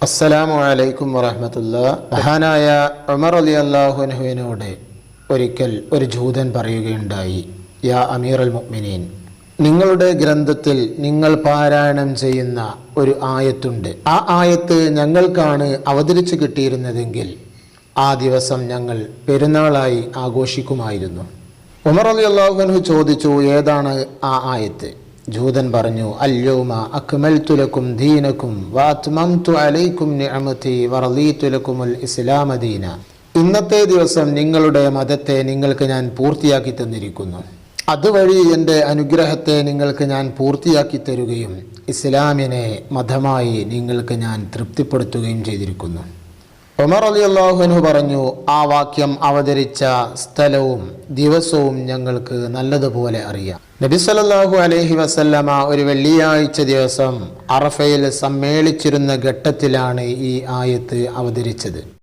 അസ്സലാമു അലൈക്കും വറഹ്മത്തുള്ളാഹി. മഹാനായ ഉമർ റളിയല്ലാഹു അൻഹുവിനോട് ഒരിക്കൽ ഒരു ജൂതൻ പറയുകയുണ്ടായി, യാ അമീറുൽ മുഅ്മിനീൻ, നിങ്ങളുടെ ഗ്രന്ഥത്തിൽ നിങ്ങൾ പാരായണം ചെയ്യുന്ന ഒരു ആയത്തുണ്ട്. ആ ആയത്ത് ഞങ്ങൾക്കാണ് അവതരിച്ചു കിട്ടിയിരുന്നതെങ്കിൽ ആ ദിവസം ഞങ്ങൾ പെരുന്നാളായി ആഘോഷിക്കുമായിരുന്നു. ഉമർ റളിയല്ലാഹു അൻഹു ചോദിച്ചു, ഏതാണ് ആ ആയത്ത്? ജൂതൻ പറഞ്ഞു, അൽയൗമ അക്മൽതു ലക്കും ദീനക്കും വഅത്മംതു അലൈക്കും നിഅമതി വറളീതു ലക്കുമുൽ ഇസ്ലാമ ദീന. ഇന്നത്തെ ദിവസം നിങ്ങളുടെ മതത്തെ നിങ്ങൾക്ക് ഞാൻ പൂർത്തിയാക്കി തന്നിരിക്കുന്നു. അതുവഴി എൻ്റെ അനുഗ്രഹത്തെ നിങ്ങൾക്ക് ഞാൻ പൂർത്തിയാക്കി തരുകയും ഇസ്ലാമിനെ മതമായി നിങ്ങൾക്ക് ഞാൻ തൃപ്തിപ്പെടുത്തുകയും ചെയ്തിരിക്കുന്നു. ഉമർ റളിയല്ലാഹു അൻഹു പറഞ്ഞു, ആ വാക്യം അവതരിച്ച സ്ഥലവും ദിവസവും ഞങ്ങൾക്ക് നല്ലതുപോലെ അറിയാം. നബി സല്ലല്ലാഹു അലൈഹി വസല്ലമ ഒരു വെള്ളിയാഴ്ച ദിവസം അറഫയിൽ സമ്മേളിച്ചിരുന്ന ഘട്ടത്തിലാണ് ഈ ആയത്ത് അവതരിച്ചത്.